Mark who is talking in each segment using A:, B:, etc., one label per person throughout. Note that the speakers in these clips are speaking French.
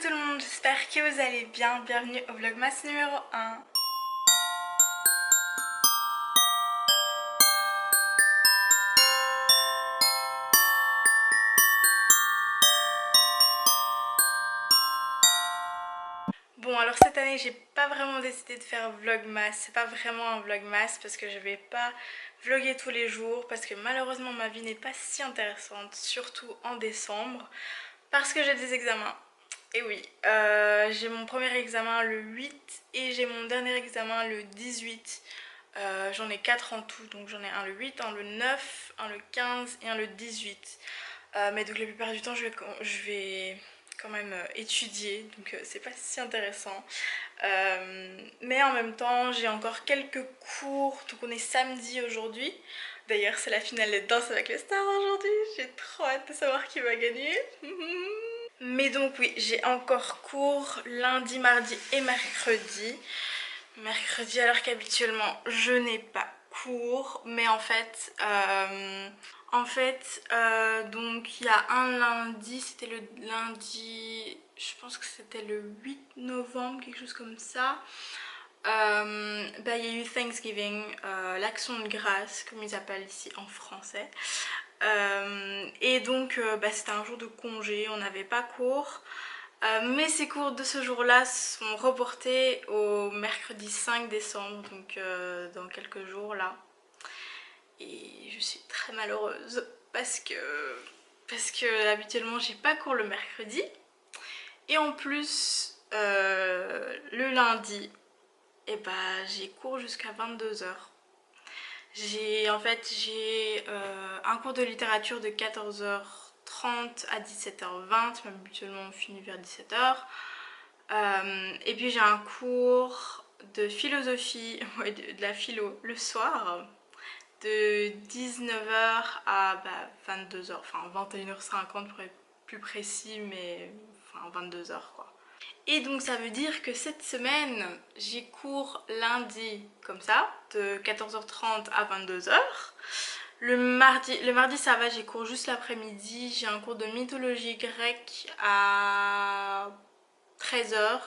A: tout le monde, j'espère que vous allez bien. Bienvenue au vlogmas numéro 1. Bon, alors cette année j'ai pas vraiment décidé de faire vlogmas, c'est pas vraiment un vlogmas parce que je vais pas vlogger tous les jours parce que malheureusement ma vie n'est pas si intéressante, surtout en décembre parce que j'ai des examens. Et oui, j'ai mon premier examen le 8 et j'ai mon dernier examen le 18. J'en ai 4 en tout, donc j'en ai un le 8, un le 9, un le 15 et un le 18. Mais donc la plupart du temps je vais quand même étudier, donc c'est pas si intéressant. Mais en même temps j'ai encore quelques cours, donc on est samedi aujourd'hui. D'ailleurs c'est la finale de Danse avec les stars aujourd'hui, j'ai trop hâte de savoir qui va gagner. Mais donc oui, j'ai encore cours lundi, mardi et mercredi. Mercredi alors qu'habituellement je n'ai pas cours, mais donc il y a un lundi, c'était le lundi, je pense que c'était le 8 novembre, quelque chose comme ça. Bah, il y a eu Thanksgiving, l'action de grâce comme ils appellent ici en français. Et donc bah, c'était un jour de congé, on n'avait pas cours. Mais ces cours de ce jour-là sont reportés au mercredi 5 décembre, donc dans quelques jours là. Et je suis très malheureuse parce que habituellement j'ai pas cours le mercredi. Et en plus, le lundi, et bah, j'ai cours jusqu'à 22 h. J'ai un cours de littérature de 14 h 30 à 17 h 20, même habituellement on finit vers 17 h. Et puis j'ai un cours de philosophie, ouais, de la philo le soir, de 19 h à 22 h, enfin 21 h 50 pour être plus précis, mais enfin 22 h quoi. Et donc ça veut dire que cette semaine, j'ai cours lundi comme ça, de 14 h 30 à 22 h. Le mardi ça va, j'ai cours juste l'après-midi, j'ai un cours de mythologie grecque à 13 h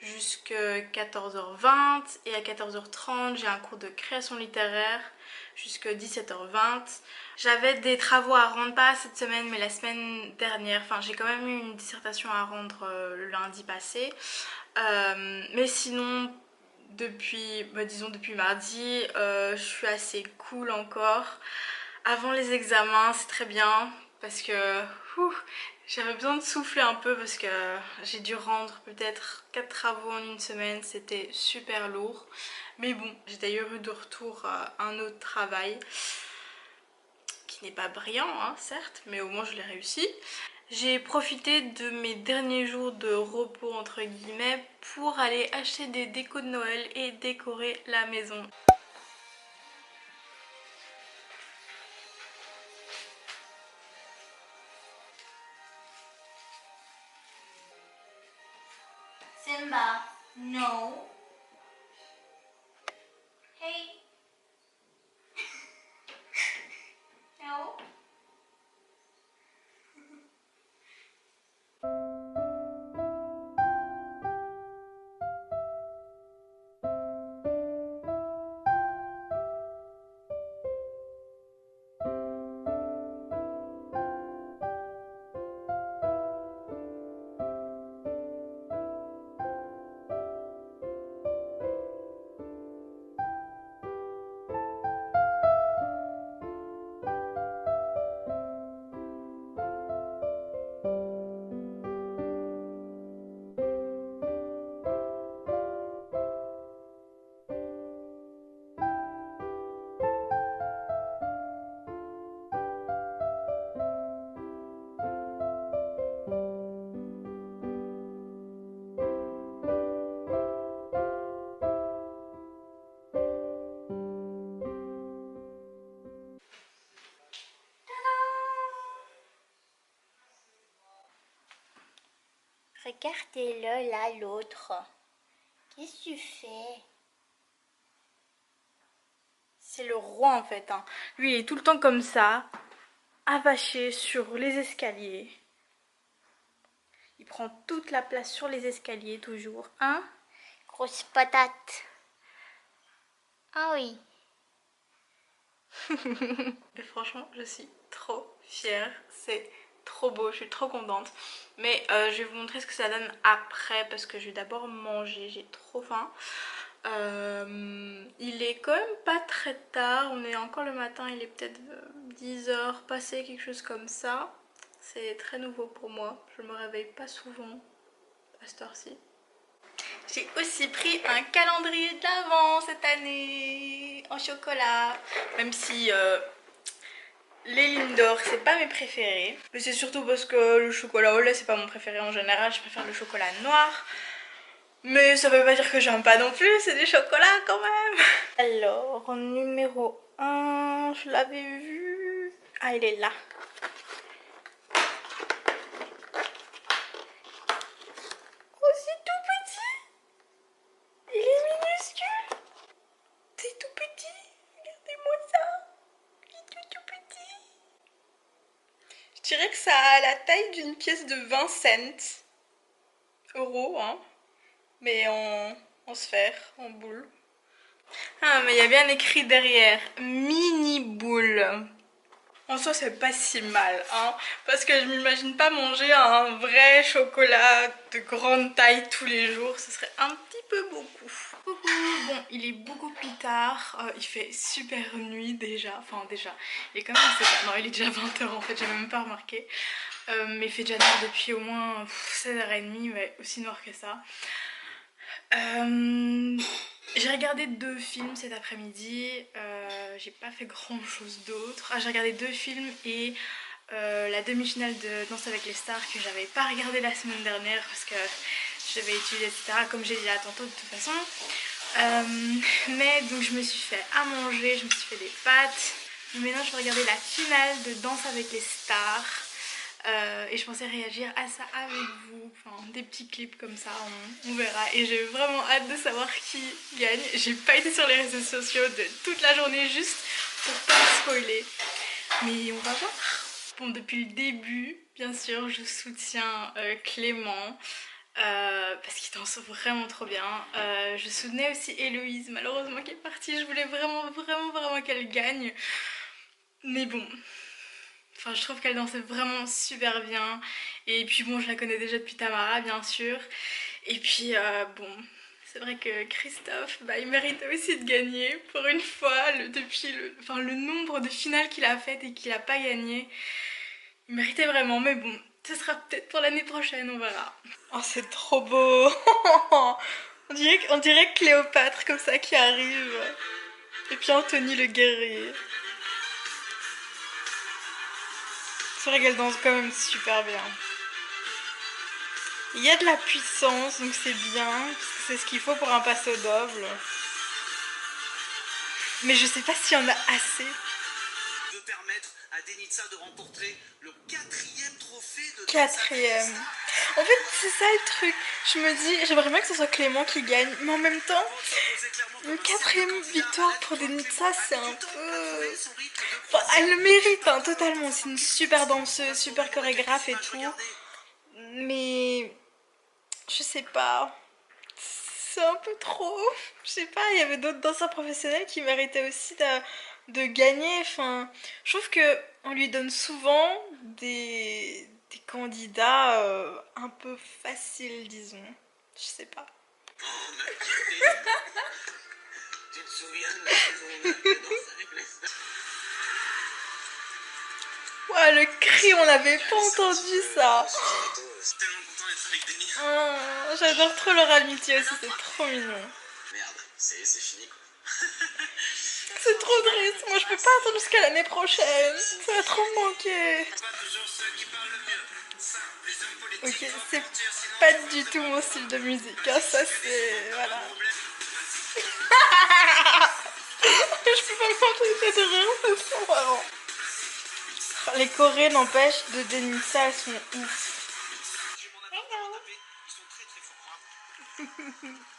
A: jusqu'à 14 h 20 et à 14 h 30 j'ai un cours de création littéraire jusqu'à 17 h 20. J'avais des travaux à rendre, pas cette semaine mais la semaine dernière, enfin j'ai quand même eu une dissertation à rendre le lundi passé. Mais sinon disons depuis mardi, je suis assez cool encore. Avant les examens c'est très bien parce que j'avais besoin de souffler un peu parce que j'ai dû rendre peut-être 4 travaux en une semaine, c'était super lourd. Mais bon, j'ai d'ailleurs eu de retour un autre travail qui n'est pas brillant, hein, certes, mais au moins je l'ai réussi. J'ai profité de mes derniers jours de repos entre guillemets pour aller acheter des décos de Noël et décorer la maison. Simba, no. Hey. No. Regardez-le là, l'autre. Qu'est-ce que tu fais? C'est le roi en fait, hein. Lui il est tout le temps comme ça, avaché sur les escaliers. prend toute la place sur les escaliers toujours, hein?
B: Grosse patate. Ah oui.
A: Et franchement, je suis trop fière, c'est trop beau, je suis trop contente. Mais je vais vous montrer ce que ça donne après parce que je vais d'abord manger, j'ai trop faim. Il est quand même pas très tard, on est encore le matin, il est peut-être 10 h passé, quelque chose comme ça. C'est très nouveau pour moi, je me réveille pas souvent à cette heure-ci. J'ai aussi pris un calendrier de l'Avent cette année en chocolat, même si les lignes d'or c'est pas mes préférés, mais c'est surtout parce que le chocolat au lait c'est pas mon préféré en général, je préfère le chocolat noir. Mais ça veut pas dire que j'aime pas non plus, c'est des chocolats quand même. Alors, numéro 1, je l'avais vu. Ah, il est là. Oh, c'est tout petit. Il est minuscule. C'est tout petit. Regardez-moi ça. Il est tout petit. Je dirais que ça a la taille d'une pièce de 20 cents. Euros, hein. Mais en sphère, en boule. Ah, mais il y a bien écrit derrière mini boule. En soi, c'est pas si mal, hein, parce que je m'imagine pas manger un vrai chocolat de grande taille tous les jours, ce serait un petit peu beaucoup. Coucou, bon, il est beaucoup plus tard, il fait super nuit déjà, enfin déjà, il est quand même assez tard, non, il est déjà 20 h en fait, j'ai même pas remarqué, mais il fait déjà noir depuis au moins 16 h 30, mais aussi noir que ça. J'ai regardé 2 films cet après-midi, j'ai pas fait grand chose d'autre. Ah, j'ai regardé 2 films et la demi-finale de Danse avec les stars que j'avais pas regardé la semaine dernière parce que je devais étudier etc, comme j'ai dit là tantôt de toute façon. Mais donc je me suis fait à manger, je me suis fait des pâtes. Maintenant je vais regarder la finale de Danse avec les stars. Et je pensais réagir à ça avec vous, enfin des petits clips comme ça, on verra. Et j'ai vraiment hâte de savoir qui gagne. J'ai pas été sur les réseaux sociaux de toute la journée juste pour pas spoiler, mais on va voir. Bon, depuis le début, bien sûr, je soutiens Clément. Parce qu'il danse vraiment trop bien. Je soutenais aussi Héloïse, malheureusement qui est partie. Je voulais vraiment qu'elle gagne. Mais bon, enfin, je trouve qu'elle dansait vraiment super bien. Et puis bon, je la connais déjà depuis Tamara, bien sûr. Et puis bon, c'est vrai que Christophe, bah, il méritait aussi de gagner. Pour une fois, depuis le nombre de finales qu'il a faites et qu'il a pas gagné, il méritait vraiment. Mais bon, ce sera peut-être pour l'année prochaine, on verra. Oh, c'est trop beau. On dirait Cléopâtre comme ça qui arrive. Et puis Anthony le guerrier. C'est vrai qu'elle danse quand même super bien. Il y a de la puissance, donc c'est bien, parce que c'est ce qu'il faut pour un passo doble. Mais je sais pas s'il y en a assez.
C: De permettre à Denitsa de remporter le 4e trophée de
A: 4e. En fait, c'est ça le truc. Je me dis, j'aimerais bien que ce soit Clément qui gagne, mais en même temps, le 4e victoire pour Denitsa, c'est un peu... Enfin, elle le mérite, hein, totalement. C'est une super danseuse, super chorégraphe et tout. Mais... je sais pas. C'est un peu trop. Je sais pas, il y avait d'autres danseurs professionnels qui méritaient aussi de gagner. Enfin, je trouve que on lui donne souvent des candidats un peu faciles, disons. Je sais pas.
C: Tu te souviens de la saison 9 de Danse avec les stars?
A: Ouais, le cri, on n'avait pas entendu ça.
C: Je suis tellement content d'être avec Denis.
A: Oh, j'adore trop leur amitié aussi, c'est trop mignon.
C: Merde, c'est fini quoi.
A: C'est trop triste, moi je peux pas attendre jusqu'à l'année prochaine. Ça va trop me manquer.
C: Pas toujours ceux qui parlent le mieux. Ça, les hommes politiques.
A: Ok, c'est pas du tout mon style de musique, hein. Ça c'est... voilà. Je peux pas m'empêcher de rire, c'est trop marrant. Les chorés, n'empêche, de Denitsa, elles sont ouf.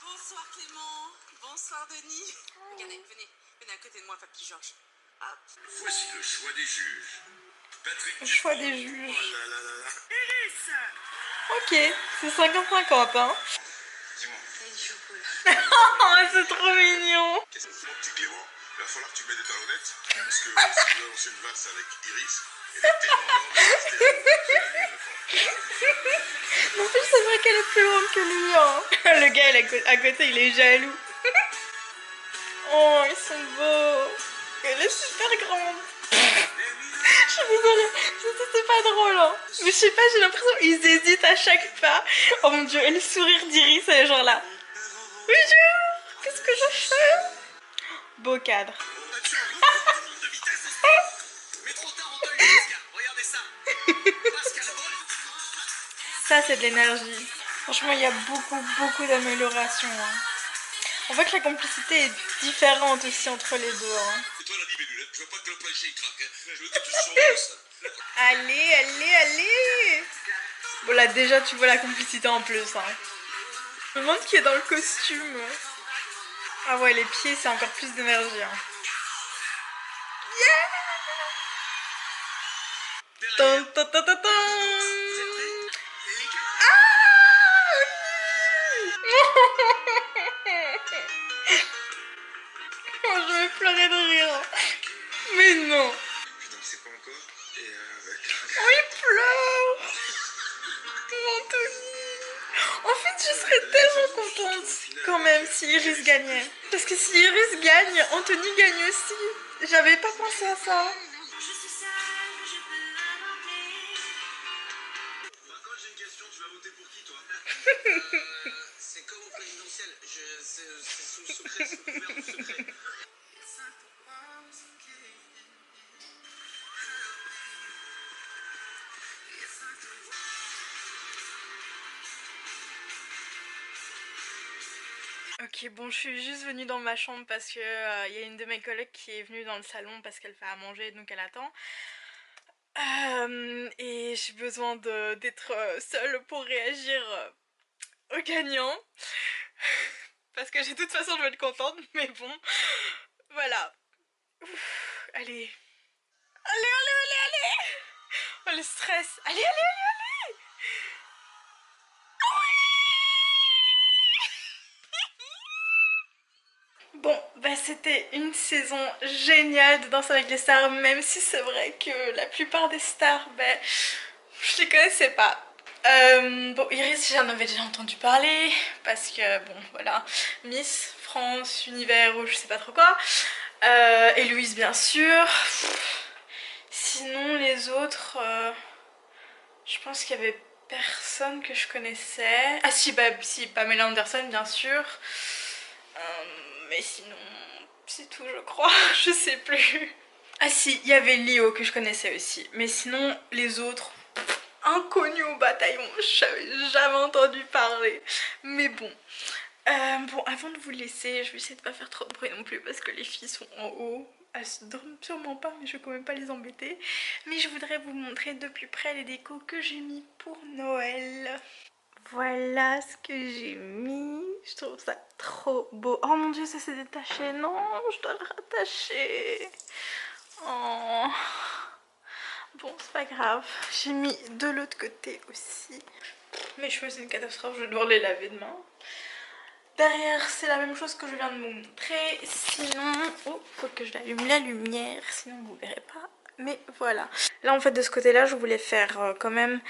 C: Bonsoir Clément, bonsoir Denis. Regardez, venez à côté de moi, papy Georges. Hop. Voici le choix des juges. Patrick
A: Le choix des juges.
C: Oh là là là là. Ulysse,
A: Ok, c'est 50-50 hein.
D: Dis-moi.
A: Oh, c'est trop mignon.
D: Mon petit Clément, il va falloir que tu mettes des talonnettes. Parce que si tu veux lancer une valse avec Iris, elle est tellement grande.
A: En plus, c'est vrai qu'elle est plus grande que lui. Hein. Le gars, à côté, il est jaloux. Oh, ils sont beaux. Elle est super grande. Je suis désolée, c'est pas drôle. Hein. Mais je sais pas, j'ai l'impression qu'ils hésitent à chaque pas. Oh mon dieu, et le sourire d'Iris, elle est genre là. Bonjour, qu'est-ce que je fais? Beau cadre.
C: Tu as un record du monde de vitesse au sport. Mais trop tard, on t'a eu, Pascal. Regardez ça. Pascal Bolt.
A: Ça, c'est de l'énergie. Franchement, il y a beaucoup d'améliorations. Hein. On voit que la complicité est différente aussi entre les deux. Hein.
D: Et toi, la libellule, je veux pas que le plancher il craque. Hein. Je veux que tu sauces.
A: Allez. Bon, là, déjà, tu vois la complicité en plus. Hein. Je me demande qui est dans le costume. Ah ouais, les pieds, c'est encore plus d'énergie. Hein. Yeah! Tan, tan, tan, tan, tan. Oh, je vais pleurer de rire. Mais non.
D: Je dansais pas encore. Et
A: Oh, il pleure. Anthony. En fait, je serais tellement contente quand même si Iris gagnait. Parce que si Iris gagne, Anthony gagne aussi. J'avais pas pensé à ça.
D: Par contre, j'ai une question. Tu vas voter pour qui, toi
C: C'est comme au présidentiel. C'est sous secret, sous couvert de secret.
A: Ok, bon, je suis juste venue dans ma chambre parce que y a une de mes collègues qui est venue dans le salon parce qu'elle fait à manger, donc elle attend. Et j'ai besoin d'être seule pour réagir au gagnant. Parce que de toute façon, je vais être contente, mais bon, voilà. Ouf, allez. Allez. Oh, le stress. Allez. Bon, bah c'était une saison géniale de Danse avec les stars, même si c'est vrai que la plupart des stars, ben, je les connaissais pas. Bon, Iris, j'en avais déjà entendu parler, parce que, bon, voilà, Miss France, Univers ou je sais pas trop quoi. Et Louise, bien sûr. Sinon, les autres, je pense qu'il y avait personne que je connaissais. Ah si, bah si, Pamela Anderson, bien sûr. Mais sinon, c'est tout, je crois. Je sais plus. Ah si, il y avait Lio que je connaissais aussi. Mais sinon, les autres, inconnus au bataillon, j'avais jamais entendu parler. Mais bon. Bon, avant de vous laisser, je vais essayer de pas faire trop de bruit non plus parce que les filles sont en haut. Elles se dorment sûrement pas, mais je vais quand même pas les embêter. Mais je voudrais vous montrer de plus près les décos que j'ai mis pour Noël. Voilà ce que j'ai mis. Je trouve ça trop beau. Oh mon dieu, ça s'est détaché. Non, je dois le rattacher. Oh. Bon, c'est pas grave. J'ai mis de l'autre côté aussi. Mes cheveux, c'est une catastrophe. Je vais devoir les laver demain. Derrière, c'est la même chose que je viens de vous montrer. Sinon, oh, faut que je allume la lumière, sinon vous verrez pas. Mais voilà. Là, en fait, de ce côté-là, je voulais faire quand même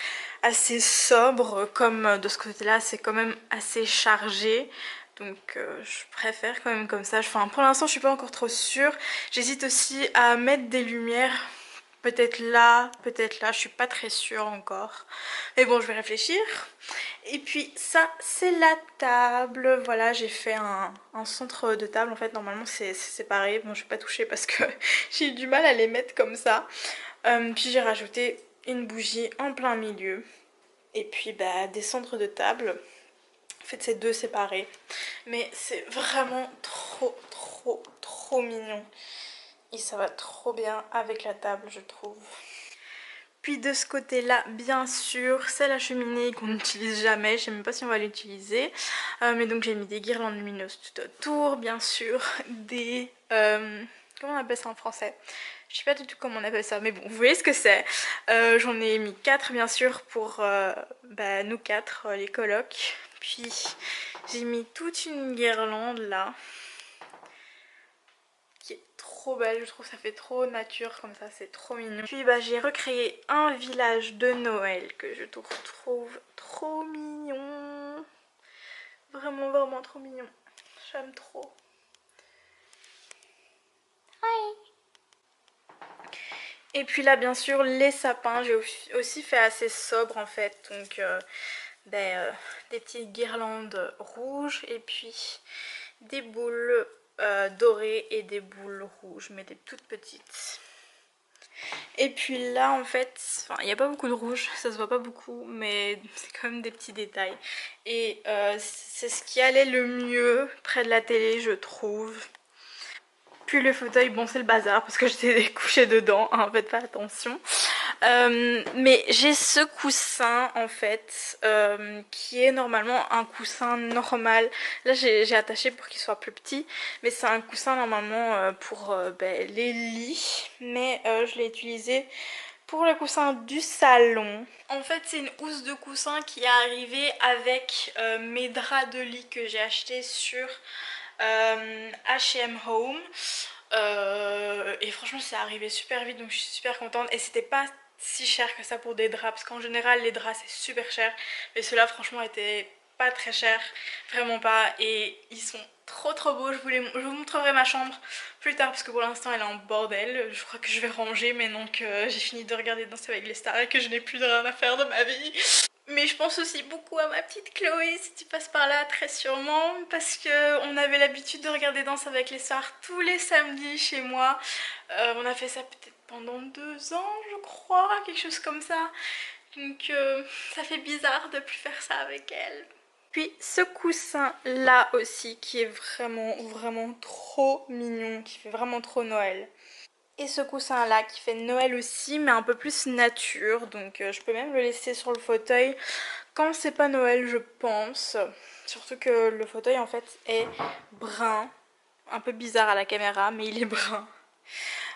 A: assez sobre. Comme de ce côté-là, c'est quand même assez chargé. Donc, je préfère quand même comme ça. Enfin, pour l'instant, je suis pas encore trop sûre. J'hésite aussi à mettre des lumières. Peut-être là, je suis pas très sûre encore. Mais bon, je vais réfléchir. Et puis ça, c'est la table. Voilà, j'ai fait un centre de table. En fait, normalement, c'est séparé. Bon, je vais pas toucher parce que j'ai eu du mal à les mettre comme ça. Puis j'ai rajouté une bougie en plein milieu. Et puis, bah, des centres de table. En fait, c'est deux séparés. Mais c'est vraiment trop mignon. Et ça va trop bien avec la table, je trouve. Puis de ce côté-là, bien sûr, c'est la cheminée qu'on n'utilise jamais. Je sais même pas si on va l'utiliser. Mais donc j'ai mis des guirlandes lumineuses tout autour. Bien sûr, des... comment on appelle ça en français? Je sais pas du tout comment on appelle ça, mais bon, vous voyez ce que c'est. J'en ai mis 4 bien sûr pour nous 4, les colocs. Puis j'ai mis toute une guirlande là, qui est trop belle, je trouve ça fait trop nature comme ça, c'est trop mignon. Puis j'ai recréé un village de Noël que je trouve trop mignon. Vraiment, vraiment trop mignon. J'aime trop. Et puis là bien sûr les sapins, j'ai aussi fait assez sobre en fait, donc des petites guirlandes rouges et puis des boules dorées et des boules rouges, mais des toutes petites. Et puis là en fait, il n'y a pas beaucoup de rouge, ça se voit pas beaucoup, mais c'est quand même des petits détails. Et c'est ce qui allait le mieux près de la télé je trouve. Puis le fauteuil, bon c'est le bazar parce que j'étais couchée dedans, hein, faites pas attention. Mais j'ai ce coussin en fait qui est normalement un coussin normal. Là j'ai attaché pour qu'il soit plus petit, mais c'est un coussin normalement pour les lits. Mais je l'ai utilisé pour le coussin du salon. En fait c'est une housse de coussin qui est arrivée avec mes draps de lit que j'ai acheté sur H&M Home. Et franchement c'est arrivé super vite, donc je suis super contente. Et c'était pas si cher que ça pour des draps, parce qu'en général les draps c'est super cher, mais ceux-là franchement étaient pas très chers, vraiment pas. Et ils sont trop beaux. Je vous montrerai ma chambre plus tard parce que pour l'instant elle est en bordel. Je crois que je vais ranger maintenant que j'ai fini de regarder Danser avec les stars et que je n'ai plus de rien à faire de ma vie. Mais je pense aussi beaucoup à ma petite Chloé, si tu passes par là, très sûrement, parce qu'on avait l'habitude de regarder Danse avec les stars tous les samedis chez moi. On a fait ça peut-être pendant 2 ans, je crois, quelque chose comme ça. Donc ça fait bizarre de plus faire ça avec elle. Puis ce coussin là aussi qui est vraiment trop mignon, qui fait vraiment trop Noël. Et ce coussin là qui fait Noël aussi, mais un peu plus nature, donc je peux même le laisser sur le fauteuil quand c'est pas Noël je pense. Surtout que le fauteuil en fait est brun, un peu bizarre à la caméra mais il est brun.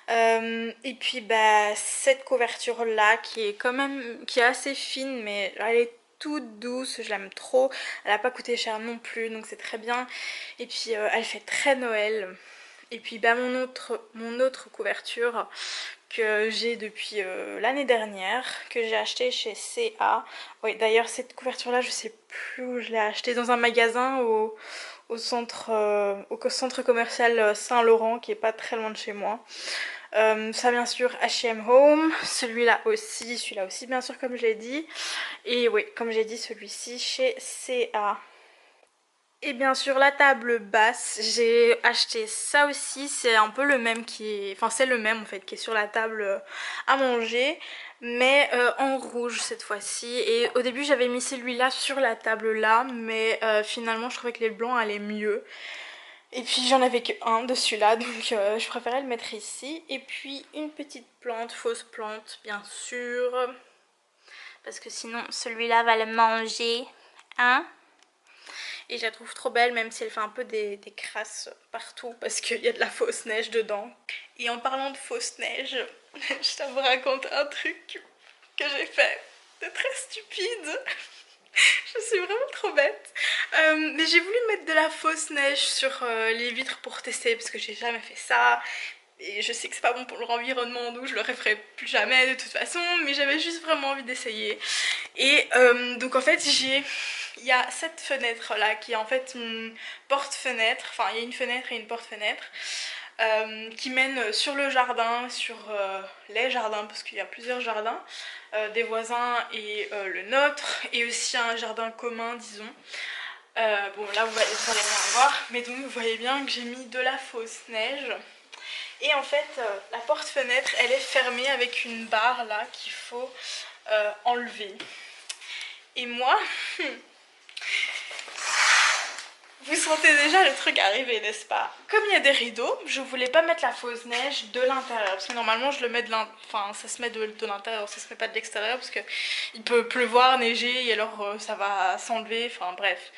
A: Et puis cette couverture là qui est quand même, qui est assez fine mais elle est toute douce, je l'aime trop. Elle a pas coûté cher non plus donc c'est très bien. Et puis elle fait très Noël. Et puis mon autre couverture que j'ai depuis l'année dernière, que j'ai acheté chez CA. Oui, d'ailleurs cette couverture là je sais plus où je l'ai achetée, dans un magasin au centre commercial Saint-Laurent qui est pas très loin de chez moi. Ça bien sûr H&M Home, celui-là aussi bien sûr comme je l'ai dit. Et oui, comme j'ai dit, celui-ci chez CA. Et bien sûr la table basse, j'ai acheté ça aussi, c'est un peu le même c'est le même en fait qui est sur la table à manger, mais en rouge cette fois-ci. Et au début j'avais mis celui-là sur la table là, mais finalement je trouvais que les blancs allaient mieux. Et puis j'en avais qu'un de celui-là, donc je préférais le mettre ici. Et puis une petite plante, fausse plante bien sûr, parce que sinon celui-là va le manger, hein. Et je la trouve trop belle, même si elle fait un peu des crasses partout parce qu'il y a de la fausse neige dedans. Et en parlant de fausse neige, je t'en raconte un truc que j'ai fait de très stupide. Je suis vraiment trop bête. Mais j'ai voulu mettre de la fausse neige sur les vitres pour tester parce que j'ai jamais fait ça. Et je sais que c'est pas bon pour l'environnement, donc je le referai plus jamais de toute façon, mais j'avais juste vraiment envie d'essayer. Et donc en fait il y a cette fenêtre là qui est en fait une porte-fenêtre, enfin il y a une fenêtre et une porte-fenêtre qui mènent sur le jardin, sur les jardins, parce qu'il y a plusieurs jardins, des voisins et le nôtre, et aussi un jardin commun disons. Bon là vous allez rien voir, mais donc vous voyez bien que j'ai mis de la fausse neige. Et en fait la porte-fenêtre elle est fermée avec une barre là qu'il faut enlever. Et moi, vous sentez déjà le truc arriver, n'est-ce pas? Comme il y a des rideaux, je voulais pas mettre la fausse neige de l'intérieur, parce que normalement je le mets ça se met de l'intérieur, ça se met pas de l'extérieur, parce que il peut pleuvoir, neiger, et alors ça va s'enlever, enfin bref.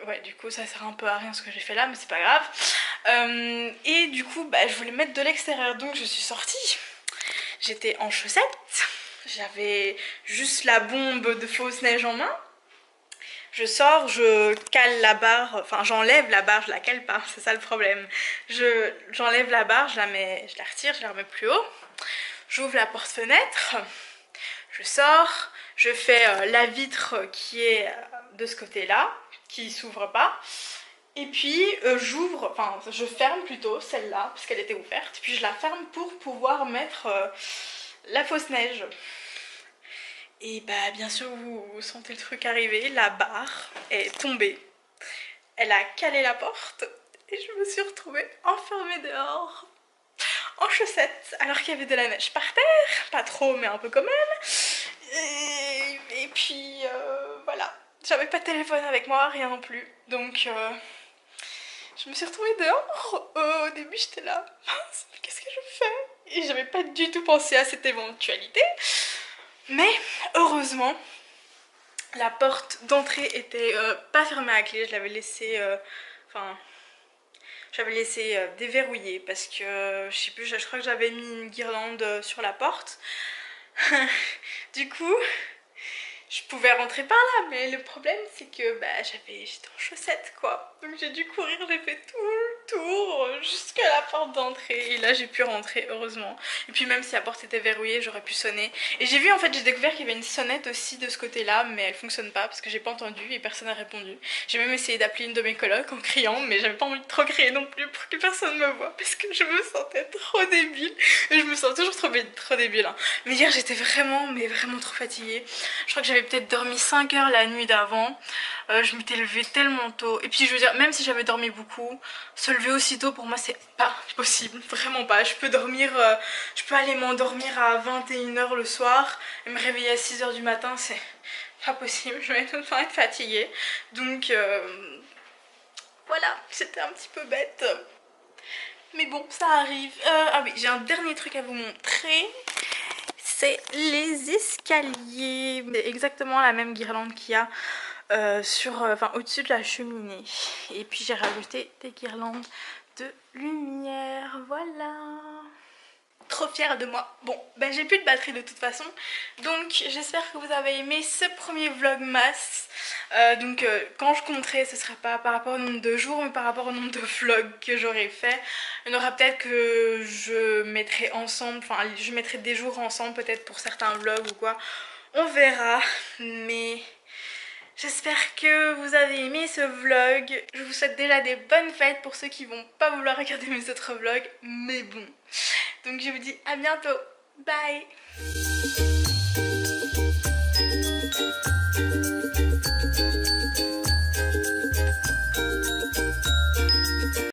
A: Ouais, du coup ça sert un peu à rien ce que j'ai fait là, mais c'est pas grave. Et du coup bah, je voulais mettre de l'extérieur, donc je suis sortie. J'étais en chaussettes, j'avais juste la bombe de fausse neige en main. Je sors, je cale la barre, enfin j'enlève la barre, je la cale pas, c'est ça le problème. J'enlève la barre, je la retire, je la remets plus haut. J'ouvre la porte-fenêtre, je sors, je fais la vitre qui est de ce côté-là, qui s'ouvre pas. Et puis je ferme plutôt celle-là, parce qu'elle était ouverte. Puis je la ferme pour pouvoir mettre la fausse neige. Et bah bien sûr vous sentez le truc arriver, la barre est tombée. Elle a calé la porte et je me suis retrouvée enfermée dehors. En chaussettes, alors qu'il y avait de la neige par terre, pas trop mais un peu quand même. Et puis voilà, j'avais pas de téléphone avec moi, rien non plus. Donc je me suis retrouvée dehors. Au début j'étais là, mince, mais qu'est-ce que je fais? Et j'avais pas du tout pensé à cette éventualité. Mais heureusement, la porte d'entrée était pas fermée à clé, je l'avais laissée, j'avais laissé déverrouiller parce que je sais plus, je crois que j'avais mis une guirlande sur la porte. Du coup, je pouvais rentrer par là, mais le problème c'est que bah, j'étais en chaussettes quoi. Donc j'ai dû courir, j'ai fait tout le tour jusqu'à la porte d'entrée et là j'ai pu rentrer heureusement. Et puis même si la porte était verrouillée, j'aurais pu sonner. Et j'ai vu en fait, j'ai découvert qu'il y avait une sonnette aussi de ce côté là, mais elle fonctionne pas parce que j'ai pas entendu et personne n'a répondu. J'ai même essayé d'appeler une de mes colocs en criant, mais j'avais pas envie de trop crier non plus pour que personne me voie parce que je me sentais trop débile. Et je me sens toujours trop débile hein. Mais hier j'étais vraiment trop fatiguée. Je crois que j'avais peut-être dormi 5 heures la nuit d'avant. Je m'étais levée tellement tôt. Et puis je veux dire, même si j'avais dormi beaucoup, se lever aussitôt pour moi c'est pas possible, vraiment pas. Je peux dormir, je peux aller m'endormir à 21 h le soir et me réveiller à 6 h du matin, c'est pas possible, je vais tout le temps être fatiguée. Donc voilà, c'était un petit peu bête. Mais bon, ça arrive. Ah oui, j'ai un dernier truc à vous montrer. C'est les escaliers. C'est exactement la même guirlande qu'il y a au-dessus de la cheminée. Et puis j'ai rajouté des guirlandes de lumière. Voilà. Trop fière de moi. Bon, ben j'ai plus de batterie de toute façon. Donc j'espère que vous avez aimé ce premier vlogmas. Quand je compterai, ce sera pas par rapport au nombre de jours, mais par rapport au nombre de vlogs que j'aurai fait. Il y en aura peut-être que je mettrai ensemble, enfin je mettrai des jours ensemble peut-être pour certains vlogs ou quoi. On verra, mais j'espère que vous avez aimé ce vlog. Je vous souhaite déjà des bonnes fêtes pour ceux qui vont pas vouloir regarder mes autres vlogs, mais bon. Donc je vous dis à bientôt. Bye.